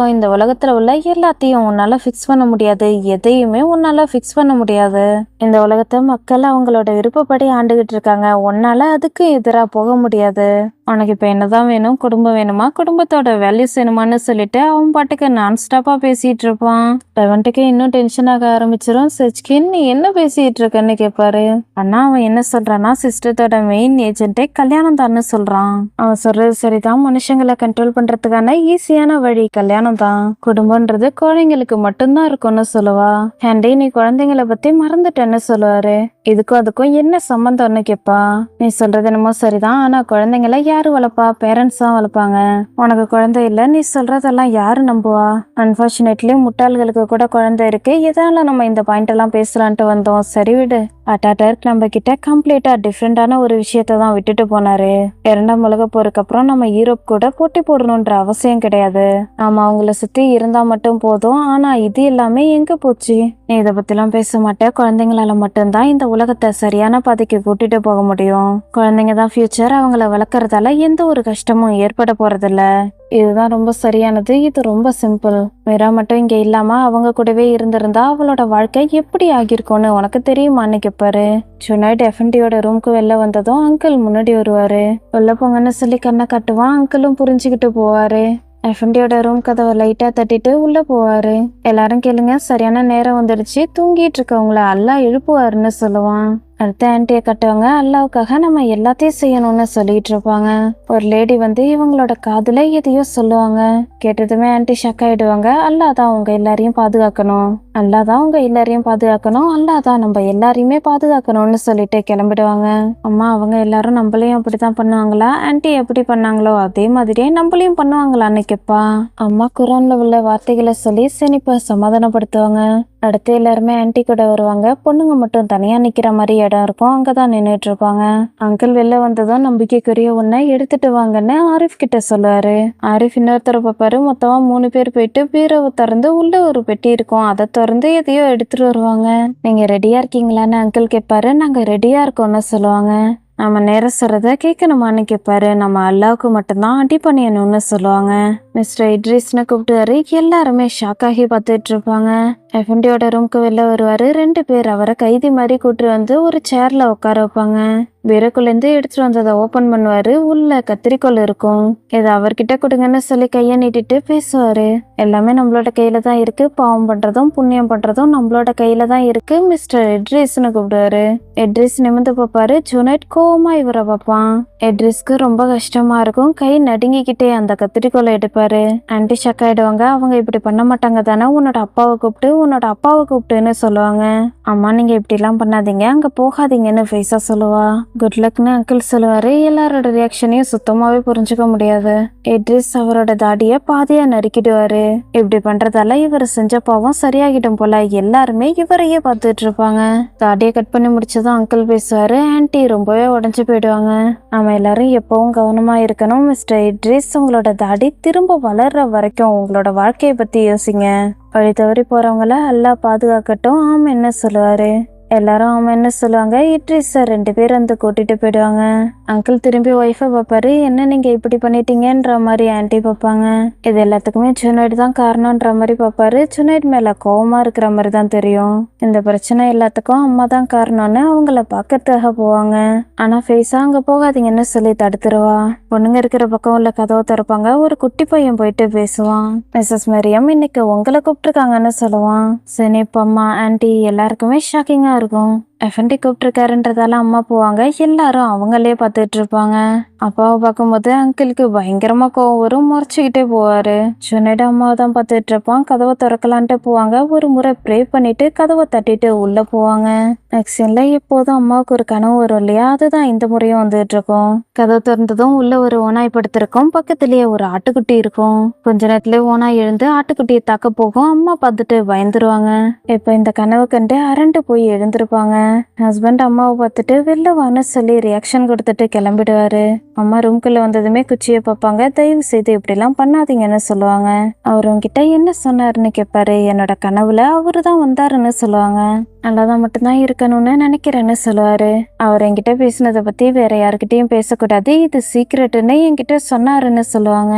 உலகத்துல உள்ள எல்லாத்தையும் உன்னால ஃபிக்ஸ் பண்ண முடியாது, எதையுமே உன்னால ஃபிக்ஸ் பண்ண முடியாது. இந்த உலகத்தை மக்கள் அவங்களோட விருப்பப்படி ஆண்டுகிட்டு இருக்காங்க, உன்னால அதுக்கு எதிராக போக முடியாது. உனக்கு இப்போ என்னதான் வேணும், குடும்பம் வேணுமா, குடும்பத்தோட வேல்யூஸ் வேணுமான்னு சொல்லிட்டு அவன் பாட்டுக்கு நான் ஸ்டாப்பா பேசிட்டு இருப்பான். 11க்கு இன்னும் டென்ஷன் ஆக ஆரம்பிச்சிடும். சச்சிகன் நீ என்ன பேசிட்டு இருக்கன்னு கேட்பாரு. அண்ணா அவன் என்ன சொல்றான்னா சிஸ்டத்தோட மெயின் ஏஜென்ட்டே கல்யாணம் தான்னு சொல்றான். அவன் சொல்றது சரிதான், மனுஷங்களை கண்ட்ரோல் பண்றதுக்கான ஈஸியான வழி கல்யாணம் தான், குடும்பம்ன்றது குழந்தைங்களுக்கு மட்டும்தான் இருக்கும்னு சொல்லுவா. ஹேண்டி நீ குழந்தைங்களை பத்தி மறந்துட்டேன்னு சொல்லுவாரு. இதுக்கும் அதுக்கும் என்ன சம்பந்தம்னு கேட்பா. நீ சொல்றது என்னமோ சரிதான், ஆனா குழந்தைங்களை யாரு வளர்ப்பா, பேரண்ட்ஸ் தான் வளர்ப்பாங்க. உனக்கு குழந்தை இல்ல, நீ சொல்றதெல்லாம் யாரு நம்புவா. அன்பார்ச்சுனேட்லி முட்டாள்களுக்கு கூட குழந்தை இருக்கு, எதனால நம்ம இந்த பாயிண்ட் எல்லாம் பேசலான்ட்டு வந்தோம். சரி விடு. அட்டாட்டர்க் நம்ம கிட்ட கம்ப்ளீட்டா டிஃப்ரெண்டான ஒரு விஷயத்த தான் விட்டுட்டு போனாரு. 2ஆம் உலக போருக்கு அப்புறம் நம்ம யூரோப் கூட போட்டி போடணும்ன்ற அவசியம் கிடையாது, நாம அவங்கள சுத்தி இருந்தா மட்டும் போதும். ஆனா இது எல்லாமே எங்க போச்சு, நீ இதை பத்திலாம் பேச மாட்டேன். குழந்தைங்களால மட்டும்தான் இந்த உலகத்தை சரியான பாதைக்கு கூட்டிட்டு போக முடியும். குழந்தைங்க தான் ஃபியூச்சர், அவங்கள வளர்க்கறதால எந்த ஒரு கஷ்டமும் ஏற்பட போறதில்ல. இதுதான் ரொம்ப சரியானது, இது ரொம்ப சிம்பிள். மீரா மட்டும் இங்க இல்லாம அவங்க கூடவே இருந்திருந்தா அவளோட வாழ்க்கை எப்படி ஆகிருக்கும்னு உனக்கு தெரியுமான்னு கேட்பாரு. சுனைட் எஃப்என்டியோட ரூமுக்கு வெளில வந்ததும் அங்கிள் முன்னாடி வருவாரு. வெளில போங்கன்னு சொல்லி கண்ணை காட்டுவான். அங்கிளும் புரிஞ்சுக்கிட்டு போவாரு. எஃப்என்டியோட ரூம் கதவை லைட்டா தட்டிட்டு உள்ள போவாரு. எல்லாரும் கேளுங்க, சரியான நேரம் வந்துடுச்சு, தூங்கிட்டு இருக்கவங்கள அல்லா எழுப்புவாருன்னு சொல்லுவான். அடுத்த ஆன்ட்டியை கட்டுவாங்க. அல்லாவுக்காக நம்ம எல்லாத்தையும் செய்யணும்னு சொல்லிட்டு இருப்பாங்க. ஒரு லேடி வந்து இவங்களோட காதுல எதையோ சொல்லுவாங்க. கேட்டதுமே ஆன்ட்டி ஷக் ஆயிடுவாங்க. அல்லாதான் உங்க எல்லாரையும் பாதுகாக்கணும், அல்லாதான் உங்க எல்லாரையும் பாதுகாக்கணும், அல்லாதான் நம்ம எல்லாரையுமே பாதுகாக்கணும்னு சொல்லிட்டு கிளம்பிடுவாங்க. அம்மா அவங்க எல்லாரும் நம்மளையும் அப்படித்தான் பண்ணுவாங்களா, ஆன்ட்டி எப்படி பண்ணாங்களோ அதே மாதிரியே நம்மளையும் பண்ணுவாங்களான்னு கேட்பா. அம்மா குரான்ல உள்ள வார்த்தைகளை சொல்லி செனிப்பா சமாதானப்படுத்துவாங்க. அடுத்து எல்லாருமே ஆன்ட்டி கூட வருவாங்க. பொண்ணுங்க மட்டும் தனியா நிக்கிற மாதிரி இடம் இருக்கும், அங்கதான் நின்றுட்டு இருப்பாங்க. அங்கிள் வெளில வந்ததும் நம்பிக்கைக்குரிய ஒன்ன எடுத்துட்டு வாங்கன்னு ஆரிஃப் கிட்ட சொல்லுவாரு. ஆரிஃப் இன்னொருத்தர பாப்பாரு. மொத்தமா 3 பேர் போயிட்டு பீரோவை திறந்து உள்ள ஒரு பெட்டி இருக்கும், அதை திறந்து எதையோ எடுத்துட்டு வருவாங்க. நீங்க ரெடியா இருக்கீங்களான்னு அங்கிள் கேட்பாரு. நாங்க ரெடியா இருக்கோம்னு சொல்லுவாங்க. நம்ம நேரம் சொல்றத கேட்கணுமான்னு கேட்பாரு. நம்ம அல்லாவுக்கு மட்டும்தான் அடி பண்ணியணும்னு சொல்லுவாங்க. மிஸ்டர் இட்ரிஸ்னு கூப்பிட்டுவாரு. எல்லாருமே ஷாக் ஆகி பார்த்துட்டு இருப்பாங்க. எஃப்என்டியோட ரூம்க்கு வெளில வருவாரு. 2 பேர் அவரை கைதி மாதிரி கூட்டு வந்து ஒரு சேர்ல உட்கார வைப்பாங்க. பீரோக்குள்ளேருந்து எடுத்துட்டு வந்ததை ஓபன் பண்ணுவாரு. உள்ள கத்திரிக்கோள் இருக்கும். இதை அவர்கிட்ட கொடுங்கன்னு சொல்லி கையை நீட்டிட்டு பேசுவாரு. எல்லாமே நம்மளோட கையில தான் இருக்கு, பாவம் பண்றதும் புண்ணியம் பண்றதும் நம்மளோட கையில தான் இருக்கு. மிஸ்டர் எட்ரிஸ்னு கூப்பிடுவாரு. எட்ரிஸ் நிமிந்து பார்ப்பாரு. ஜுனைட் கோவமா இவரை பார்ப்பான். எட்ரிஸ்க்கு ரொம்ப கஷ்டமா இருக்கும். கை நடுங்கிக்கிட்டே அந்த கத்திரிக்கோளை எடுப்பாரு. ஆன்ட்டி ஷக் ஆயிடுவாங்க. அவங்க இப்படி பண்ண மாட்டாங்க தானே, உன்னோட அப்பாவை கூப்பிட்டுன்னு சொல்லுவாங்க. அம்மா நீங்க இப்படி எல்லாம் பண்ணாதீங்க, அங்க போகாதீங்கன்னு ஃபேஸா சொல்லுவா. குட் லக்னு அங்கிள் சொல்லுவாரு. எல்லாரோட ரியாக்ஷனையும் சுத்தமாவே புரிஞ்சுக்க முடியாது. எட்ரிஸ் அவரோட தாடிய பாதியா நறுக்கிடுவாரு. இப்படி பண்றதால இவர் செஞ்ச பாவம் சரியாகிடும் போல. எல்லாருமே இவரையே பார்த்துட்டு இருப்பாங்க. தாடியை கட் பண்ணி முடிச்சதும் அங்கிள் பேசுவாரு. ஆன்ட்டி ரொம்பவே உடஞ்சு போயிடுவாங்க. நம்ம எல்லாரும் எப்பவும் கவனமா இருக்கணும். மிஸ்டர் எட்ரிஸ் உங்களோட தாடி திரும்ப வளர்ற வரைக்கும் உங்களோட வாழ்க்கையை பத்தி யோசிங்க. வழி தவறி போறவங்கள அல்லா பாதுகாக்கட்டும். ஆம் என்ன சொல்லுவாரு. எல்லாரும் அவன் என்ன சொல்லுவாங்க, இட்ரிஸ் சார் 2 பேர் வந்து கூட்டிட்டு போயிடுவாங்க. அங்கிள் திரும்பி ஒய்ஃபை பார்ப்பாரு, என்ன நீங்க இப்படி பண்ணிட்டீங்கன்ற மாதிரி ஆன்ட்டி பார்ப்பாங்க. இது எல்லாத்துக்குமே ஜுனைட் தான் காரணம்ன்ற மாதிரி பார்ப்பாரு. ஜுனைட் மேல கோவமா இருக்கிற மாதிரி தான் தெரியும். இந்த பிரச்சனை எல்லாத்துக்கும் அம்மா தான் காரணம்னு அவங்கள பார்க்கறதுக்காக போவாங்க. ஆனா ஃபேஸா அங்க போகாதீங்கன்னு சொல்லி தடுத்துருவா. பொண்ணுங்க இருக்கிற பக்கம் உள்ள கதவை திறப்பாங்க. ஒரு குட்டி பையன் போயிட்டு பேசுவான். மிஸ்ஸஸ் மரியம் இன்னைக்கு உங்களை கூப்பிட்டுருக்காங்கன்னு சொல்லுவான். சினிப் அம்மா ஆன்ட்டி எல்லாருக்குமே ஷாக்கிங்கா இருக்கும். எஃப்என்டி கூப்பிட்டுருக்காருன்றதால அம்மா போவாங்க. எல்லாரும் அவங்களே பார்த்துட்டு இருப்பாங்க. அப்பாவை பார்க்கும்போது அங்கிளுக்கு பயங்கரமா கோவம் வரும். முறைச்சிக்கிட்டே போவாரு. ஜுனைட் அம்மாவை தான் பார்த்துட்டு இருப்பான். கதவை திறக்கலான்ட்டு போவாங்க. ஒரு முறை ப்ரே பண்ணிட்டு கதவை தட்டிட்டு உள்ள போவாங்க. நெக்ஸ்ட்ல எப்போதும் அம்மாவுக்கு ஒரு கனவு வரும் இல்லையா, அதுதான் இந்த முறையும் வந்துட்டு இருக்கும். கதவை திறந்ததும் உள்ள ஒரு ஓனாய் படுத்திருக்கும். பக்கத்துலயே ஒரு ஆட்டுக்குட்டி இருக்கும். கொஞ்ச நேரத்துல ஓனாய் எழுந்து ஆட்டுக்குட்டியை தாக்க போகும். அம்மா பார்த்துட்டு பயந்துருவாங்க. இப்ப இந்த கனவு கண்டு அரண்டு போய் எழுந்திருப்பாங்க. ஹஸ்பண்ட் அம்மாவை பார்த்துட்டு வெளில வான்னு சொல்லி ரியாக்ஷன் கொடுத்துட்டு கிளம்பிடுவாரு. அம்மா ரூம்குள்ள வந்ததுமே குச்சியை பார்ப்பாங்க. தயவு செய்து இப்படிலாம் பண்ணாதீங்கன்னு சொல்லுவாங்க. அவர் உங்ககிட்ட என்ன சொன்னாருன்னு கேட்பாரு. என்னோட கனவுல அவரு தான் வந்தாருன்னு சொல்லுவாங்க. நல்லாதான் மட்டும்தான் இருக்கணும்னு நினைக்கிறேன்னு சொல்லுவாரு. அவர் என்கிட்ட பேசினதை பத்தி வேற யாருக்கிட்டையும் பேசக்கூடாது, இது சீக்ரெட்டுன்னு என்கிட்ட சொன்னாருன்னு சொல்லுவாங்க.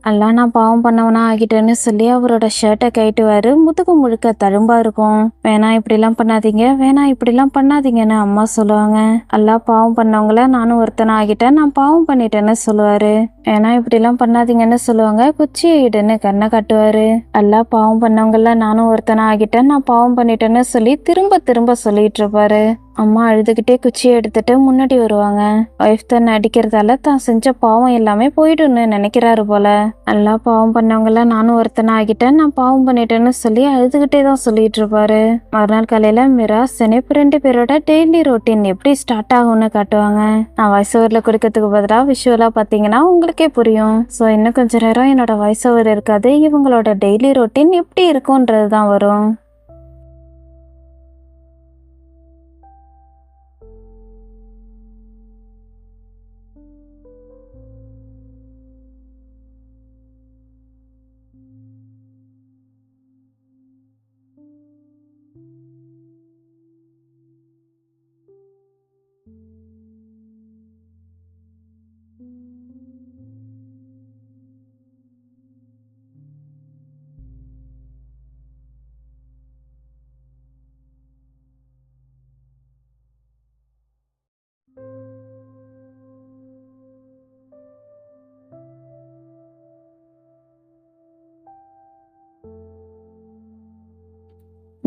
அல்லா நான் பாவம் பண்ணவனா ஆகிட்டேன்னு சொல்லி அவரோட ஷர்ட்டை கைட்டுவாரு. முதுகு முழுக்க தழும்பா இருக்கும். வேணாம் இப்படிலாம் பண்ணாதீங்க, வேணாம் இப்படிலாம் பண்ணாதீங்கன்னு அம்மா சொல்லுவாங்க. அல்லா பாவம் பண்ணவங்கள நானும் ஒருத்தனை ஆகிட்டேன், நான் பாவம் பண்ணிட்டேன்னு சொல்லுவாரு. ஏன்னா இப்படிலாம் பண்ணாதீங்கன்னு சொல்லுவாங்க. குச்சியை இடுன்னு கண்ணை காட்டுவாரு. அல்லா பாவம் பண்ணவங்கள நானும் ஒருத்தனை ஆகிட்டேன், நான் பாவம் பண்ணிட்டேன்னு சொல்லி திரும்ப திரும்ப சொல்லிட்டு இருப்பாரு. அம்மா அழுதுகிட்டே குச்சியை எடுத்துட்டு முன்னாடி வருவாங்க. ஒய்ஃப் தன்னை அடிக்கிறதால தான் செஞ்ச பாவம் எல்லாமே போயிடும்னு நினைக்கிறாரு போல. நல்லா பாவம் பண்ணவங்கள நானும் ஒருத்தனை ஆகிட்டேன், நான் பாவம் பண்ணிட்டேன்னு சொல்லி அழுதுகிட்டே தான் சொல்லிட்டு இருப்பாரு. மறுநாள் காலையில மிரா சினிப் 2 பேரோட டெய்லி ரொட்டீன் எப்படி ஸ்டார்ட் ஆகும்னு காட்டுவாங்க. நான் வாய்ஸ் ஓவர்ல கொடுக்கறதுக்கு பதிலாக விஷுவலா பார்த்தீங்கன்னா உங்களுக்கே புரியும். ஸோ இன்னும் கொஞ்ச நேரம் என்னோட வாய்ஸ் ஓவர் இருக்காது, இவங்களோட டெய்லி ரொட்டீன் எப்படி இருக்கும்ன்றது தான் வரும்.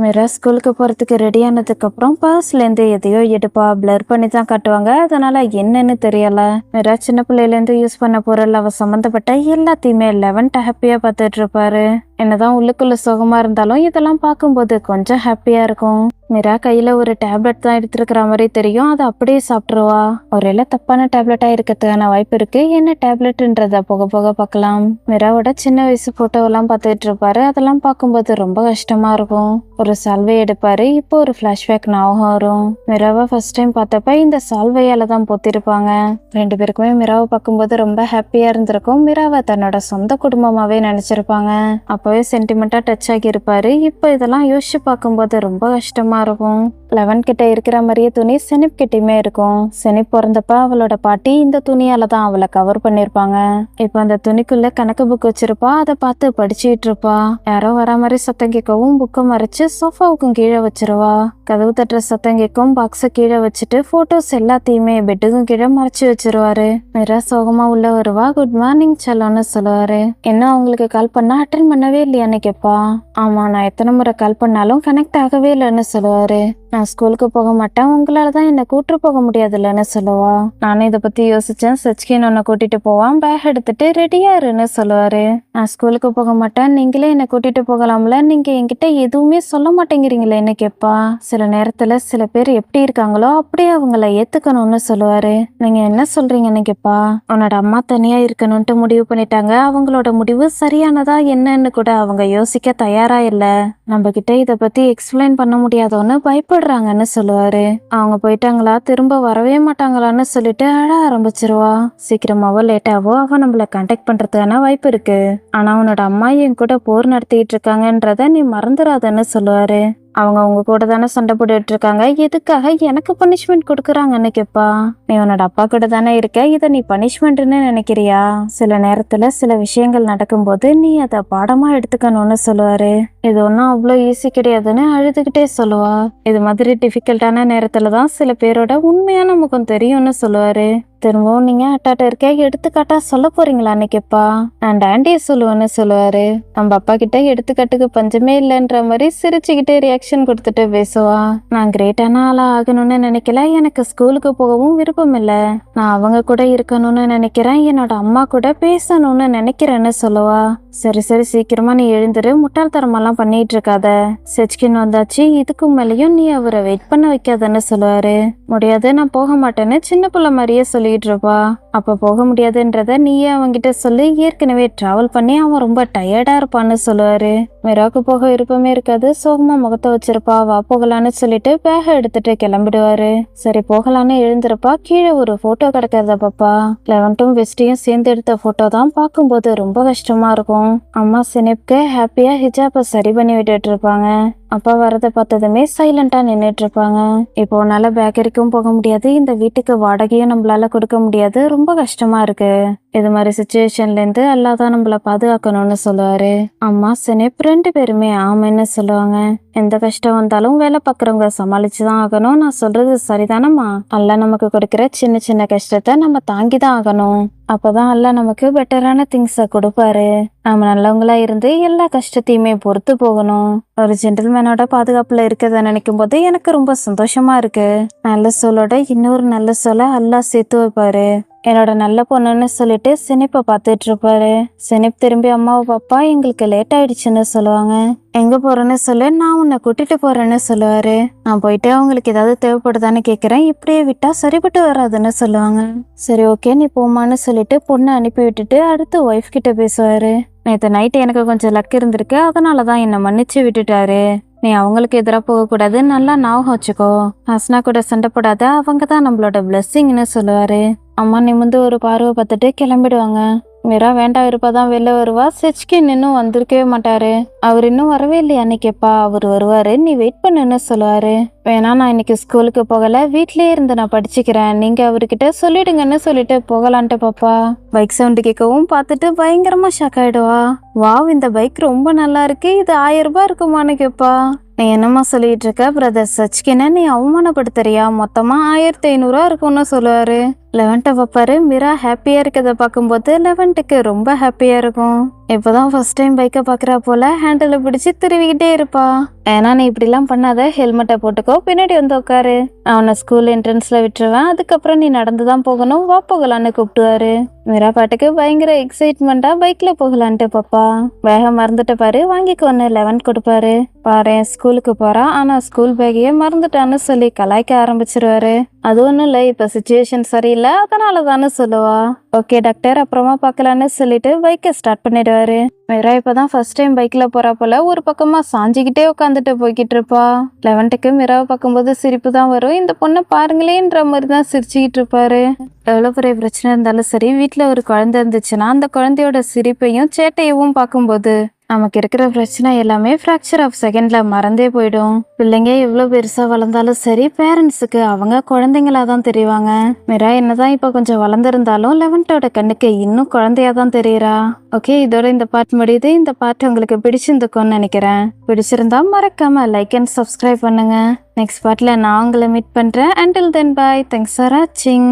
மிரா ஸ்கூலுக்கு போகிறதுக்கு ரெடி ஆனதுக்கப்புறம் பர்ஸ்லேருந்து எதையோ எடுப்பா. பிளர் பண்ணி தான் காட்டுவாங்க, அதனால என்னன்னு தெரியல. மிரா சின்ன பிள்ளையிலேருந்து யூஸ் பண்ண பொருள் அவ சம்மந்தப்பட்ட எல்லாத்தையுமே 11 ஹாப்பியாக பார்த்துட்டு இருப்பாரு. என்னதான் உள்ளுக்குள்ள சுகமா இருந்தாலும் இதெல்லாம் பார்க்கும்போது கொஞ்சம் ஹாப்பியா இருக்கும். மிரா கையில ஒரு டேப்லெட் தான் எடுத்துருக்கிற மாதிரி தெரியும், அதை அப்படியே சாப்பிட்டுருவா. ஒருவேளை தப்பான டேப்லெட்டா இருக்கிறதுக்கான வாய்ப்பு இருக்கு. என்ன டேப்லெட்ன்றத போக போக பார்க்கலாம். மிராவோட சின்ன வயசு போட்டோவெல்லாம் பார்த்துட்டு இருப்பாரு. அதெல்லாம் பார்க்கும்போது ரொம்ப கஷ்டமா இருக்கும். ஒரு சால்வை எடுப்பாரு. இப்போ ஒரு ஃபிளாஷ்பேக் ஞாபகம் வரும். மிராவை ஃபர்ஸ்ட் டைம் பார்த்தப்ப இந்த சால்வையால தான் பொத்திருப்பாங்க. 2 பேருக்குமே மிராவை பார்க்கும்போது ரொம்ப ஹாப்பியா இருந்திருக்கும். மிராவை தன்னோட சொந்த குடும்பமாவே நினைச்சிருப்பாங்க. அப்பவே சென்டிமெண்டா டச் ஆகி இருப்பாரு. இப்போ இதெல்லாம் யோசிச்சு பார்க்கும்போது ரொம்ப கஷ்டமா இருக்கும். 11 கிட்ட இருக்கிற மாதிரியே துணி செனிப் கிட்டயுமே இருக்கும். செனிப் பிறந்தப்ப அவளோட பாட்டி இந்த துணியால தான் அவளை கவர் பண்ணிருப்பாங்க. இப்போ அந்த துணிக்குள்ள கணக்கு புக் வச்சிருப்பா. அதை பார்த்து படிச்சுட்டு இருப்பா. யாரோ வர மாதிரி சத்தம் கேட்கவும் புக்கை மறைச்சு சோஃபாவுக்கும் கீழே வச்சிருவா. கதவு தட்டுற சத்தம் கேட்கும். பாக்ஸை கீழே வச்சுட்டு போட்டோஸ் எல்லாத்தையுமே பெட்டுக்கும் கீழே மறைச்சு வச்சிருவாரு. மிரா சோகமா உள்ள வருவா. குட் மார்னிங் செல்லோன்னு சொல்லுவாரு. என்ன அவங்களுக்கு கால் பண்ணா அட்டன் பண்ணவே இல்லையான்னு கேட்பா. ஆமா, நான் எத்தனை முறை கால் பண்ணாலும் கனெக்ட் ஆகவே இல்லைன்னு சொல்லுவாரு. நான் ஸ்கூலுக்கு போக மாட்டேன், உங்களால தான் என்னை கூட்டு போக முடியாதுல்லன்னு சொல்லுவா. நானும் இதை பத்தி யோசிச்சேன். சச்சின் உன்னை கூட்டிட்டு போவான், பேக் எடுத்துட்டு ரெடியா இருன்னு சொல்லுவாரு. நான் ஸ்கூலுக்கு போக மாட்டேன், நீங்களே என்னை கூட்டிட்டு போகலாம்ல, நீங்க என்கிட்ட எதுவுமே சொல்ல மாட்டேங்கிறீங்களே என்ன கேட்பா. சில நேரத்துல சில பேர் எப்படி இருக்காங்களோ அப்படியே அவங்கள ஏத்துக்கணும்னு சொல்லுவாரு. நீங்க என்ன சொல்றீங்கன்னு கேட்பா. உன்னோட அம்மா தனியா இருக்கணும்ட்டு முடிவு பண்ணிட்டாங்க. அவங்களோட முடிவு சரியானதா என்னன்னு கூட அவங்க யோசிக்க தயாரா இல்ல. நம்ம கிட்ட இதை பத்தி எக்ஸ்பிளைன் பண்ண முடியாதோன்னு பயப்படுறாங்கன்னு சொல்லுவாரு. அவங்க போயிட்டாங்களா, திரும்ப வரவே மாட்டாங்களான்னு சொல்லிட்டு அழ ஆரம்பிச்சிருவா. சீக்கிரமாவோ லேட்டாவோ அவ நம்மள கான்டாக்ட் பண்றதுக்கான வாய்ப்பு இருக்கு. ஆனா உன்னோட அம்மா என் கூட போர் நடத்திட்டு இருக்காங்கன்றத நீ மறந்துடாதன்னு சொல்லுவாரு. அவங்க உங்க கூட தானே சண்டை போட்டுட்டு இருக்காங்க, எதுக்காக எனக்கு பனிஷ்மெண்ட் கொடுக்குறாங்கன்னு கேட்பா. நீ உன்னோட அப்பா கூட தானே இருக்க, இதை நீ பனிஷ்மெண்ட்னு நினைக்கிறியா? சில நேரத்துல சில விஷயங்கள் நடக்கும்போது நீ அதை பாடமா எடுத்துக்கணும்னு சொல்லுவாரு. இது ஒன்றும் அவ்வளோ ஈஸி கிடையாதுன்னு அழுதுகிட்டே சொல்லுவா. இது மாதிரி டிஃபிகல்ட்டான நேரத்துல தான் சில பேரோட உண்மையான முகம் தெரியும்னு சொல்லுவாரு. திரும்பவும் நீங்க அட்டாட்ட இருக்க எடுத்துக்காட்டா சொல்ல போறீங்களான்னு கேட்பா. நான் டாண்டியை சொல்லுவேன்னு சொல்லுவாரு. நம்ம அப்பா கிட்ட எடுத்துக்காட்டுக்கு பஞ்சமே இல்லைன்ற மாதிரி சிரிச்சுக்கிட்டே ரியாக்ஷன் கொடுத்துட்டு பேசுவா. நான் கிரேட்டான ஆளா ஆகணும்னு நினைக்கல, எனக்கு ஸ்கூலுக்கு போகவும் விருப்பம் இல்லை, நான் அவங்க கூட இருக்கணும்னு நினைக்கிறேன், என்னோட அம்மா கூட பேசணும்னு நினைக்கிறேன்னு சொல்லுவா. சரி சரி சீக்கிரமா நீ எழுந்துரு, முட்டாள்தரமெல்லாம் பண்ணிட்டு இருக்காத, செச்கின் வந்தாச்சு, இதுக்கு மேலேயும் நீ அவரை வெயிட் பண்ண வைக்காதன்னு சொல்லுவாரு. முடியாது, நான் போக மாட்டேன்னு சின்ன பிள்ளை மாதிரியே சொல்லிட்டு இருப்பா. அப்ப போக முடியாதுன்றத நீயே அவங்கிட்ட சொல்லி, ஏற்கனவே டிராவல் பண்ணி அவன் ரொம்ப டயர்டா இருப்பான்னு சொல்லுவாரு. மிராக்கு போக விருப்பமே இருக்காது, சோகமா முகத்தை வச்சிருப்பா. வா போகலான்னு சொல்லிட்டு பேக எடுத்துட்டு கிளம்பிடுவாரு. சரி போகலான்னு எழுந்திருப்பா. கீழே ஒரு போட்டோ கிடக்கிறத பாப்பா. லெவன்ட்டும் வெஸ்டியும் சேர்ந்து எடுத்த போட்டோ தான். பார்க்கும்போது ரொம்ப கஷ்டமா இருக்கும். அம்மா சினிப்க்கு ஹாப்பியா ஹிஜாபை சரி பண்ணி விட்டுட்டு இருப்பாங்க. அப்பா வரதை பார்த்ததுமே சைலண்டா நின்றுட்டு இருப்பாங்க. இப்போ உன்னால பேக்கரிக்கும் போக முடியாது, இந்த வீட்டுக்கு வாடகையும் நம்மளால கொடுக்க முடியாது, ரொம்ப கஷ்டமா இருக்கு. இது மாதிரி சுச்சுவேஷன்ல இருந்து அல்லாதான் நம்மள பாதுகாக்கணும்னு சொல்லுவாரு. அம்மா சினிப் ரெண்டு பேருமே ஆமைன்னு சொல்லுவாங்க. எந்த கஷ்டம் வந்தாலும் வேலை பார்க்குறவங்க சமாளிச்சுதான் ஆகணும். நான் சொல்றது சரிதானம்மா? அல்ல நமக்கு கொடுக்குற சின்ன சின்ன கஷ்டத்தை நம்ம தாங்கிதான் ஆகணும். அப்பதான் அல்ல நமக்கு பெட்டரான திங்ஸை கொடுப்பாரு. நம்ம நல்லவங்களா இருந்து எல்லா கஷ்டத்தையுமே பொறுத்து போகணும். ஒரு ஜென்டில்மேனோட பாதுகாப்புல இருக்கிறத நினைக்கும் போது எனக்கு ரொம்ப சந்தோஷமா இருக்கு. நல்ல சொல்லோட இன்னொரு நல்ல சொல்ல அல்லா சேர்த்து வைப்பாரு. என்னோட நல்ல பொண்ணுன்னு சொல்லிட்டு சினிப்பை பார்த்துட்டு இருப்பாரு. சினிப் திரும்பி அம்மாவை பாப்பா, எங்களுக்கு லேட் ஆயிடுச்சுன்னு சொல்லுவாங்க. எங்க போறேன்னு சொல்லு, நான் உன்னை கூட்டிட்டு போறேன்னு சொல்லுவாரு. நான் போயிட்டு அவங்களுக்கு ஏதாவது தேவைப்படுதான்னு கேட்குறேன், இப்படியே விட்டா சரிப்பட்டு வராதுன்னு சொல்லுவாங்க. சரி ஓகே நீ போமான்னு சொல்லிட்டு பொண்ணை அனுப்பி விட்டுட்டு அடுத்து ஒய்ஃப் கிட்ட பேசுவாரு. நேற்று நைட்டு எனக்கு கொஞ்சம் லக் இருந்திருக்கு, அதனாலதான் என்னை மன்னிச்சு விட்டுட்டாரு. நீ அவங்களுக்கு எதிராக போகக்கூடாது, நல்லா ஞாபகம் வச்சுக்கோ. ஹஸ்னா கூட சண்டை போடாத, அவங்க தான் நம்மளோட பிளெஸ்ஸிங்னு சொல்லுவாரு. அம்மா நிமிந்து ஒரு பார்வை பார்த்துட்டு கிளம்பிடுவாங்க. மீரா வேண்டாம் இருப்பாதான் வெளில வருவா. செச்கின் இன்னும் வந்திருக்கவே மாட்டாரு. அவர் இன்னும் வரவே இல்லையா கேட்பா. அவர் வருவாரு, நீ வெயிட் பண்ணுன்னு சொல்லுவாரு. வேணா நான் இன்னைக்கு ஸ்கூலுக்கு போகல, வீட்லயே இருந்து நான் படிச்சுக்கிறேன், நீங்க அவர்கிட்ட சொல்லிடுங்கன்னு சொல்லிட்டு போகலான்ட்டு பாப்பா. பைக் சவுண்டு கேட்கவும் பார்த்துட்டு பயங்கரமா ஷாக் ஆயிடுவா. வாவ், இந்த பைக் ரொம்ப நல்லா இருக்கு, இது 1000 ரூபாய் இருக்குமான்னு கேட்பா. நீ என்னம்மா சொல்லிட்டு இருக்க பிரதர் சச்கின, நீ அவமானப்படுத்துறியா? மொத்தமா 1500 இருக்கும்னு சொல்லுவாரு. லெவன்ட்டை பார்ப்பாரு. மீரா ஹாப்பியா இருக்கிறத பார்க்கும்போது லெவன்ட்டுக்கு ரொம்ப ஹாப்பியா இருக்கும். இப்போதான் ஃபர்ஸ்ட் டைம் பைக்கை பார்க்குறா போல. ஹேண்டில் பிடிச்சி திருவிக்கிட்டே இருப்பா. ஏன்னா நீ இப்படிலாம் பண்ணாத, ஹெல்மெட்டை போட்டுக்கோ, பின்னாடி வந்து உட்காரு, அவனை ஸ்கூல் என்ட்ரன்ஸ்ல விட்டுருவேன், அதுக்கப்புறம் நீ நடந்துதான் போகணும், வா போகலான்னு கூப்பிட்டுவாரு. மீரா பாட்டுக்கு பயங்கர எக்ஸைட்மெண்டா பைக்ல போகலான்ட்டு பாப்பா. பேக மறந்துட்டு பாரு, வாங்கிக்கோன்னு 11 கொடுப்பாரு. பாரு ஸ்கூலுக்கு போறா, ஆனா ஸ்கூல் பேக்கையே மறந்துட்டான்னு சொல்லி கலாய்க்க ஆரம்பிச்சிருவாரு. அது ஒன்றும் இல்லை, இப்போ சுச்சுவேஷன் சரியில்லை, அதனால தானே சொல்லுவா. ஓகே டாக்டர், அப்புறமா பார்க்கலான்னு சொல்லிட்டு பைக்கை ஸ்டார்ட் பண்ணிடுவாரு. மீரா இப்பதான் ஃபர்ஸ்ட் டைம் பைக்ல போறா போல. ஒரு பக்கமா சாஞ்சிக்கிட்டே உட்காந்துட்டு போய்கிட்டு இருப்பா. லெவன்ட்டுக்கு மீராவை பார்க்கும்போது சிரிப்பு தான் வரும். இந்த பொண்ணை பாருங்களேன்ற மாதிரி தான் சிரிச்சுக்கிட்டு இருப்பாரு. எவ்வளோ பெரிய பிரச்சனை இருந்தாலும் சரி, வீட்டில் ஒரு குழந்தை இருந்துச்சுன்னா அந்த குழந்தையோட சிரிப்பையும் சேட்டையவும் பார்க்கும்போது நமக்கு இருக்கிற பிரச்சனை எல்லாமே ஃப்ராக்சர் ஆஃப் செகண்ட்ல மறந்தே போயிடும். பிள்ளைங்க எவ்வளோ பெருசா வளர்ந்தாலும் சரி, பேரண்ட்ஸுக்கு அவங்க குழந்தைங்களா தான் தெரிவாங்க. மீரா என்னதான் இப்போ கொஞ்சம் வளர்ந்துருந்தாலும் லெவன்ட்டோட கண்ணுக்கு இன்னும் குழந்தையா தான் தெரியுறா. ஓகே, இதோட இந்த பார்ட் முடியுது. இந்த பார்ட் உங்களுக்கு பிடிச்சிருந்துக்கும்னு நினைக்கிறேன். பிடிச்சிருந்தா மறக்காம லைக் அண்ட் சப்ஸ்கிரைப் பண்ணுங்க. நெக்ஸ்ட் பார்ட்ல நான் உங்களை மீட் பண்றேன். Until then bye, thanks for வாட்சிங்.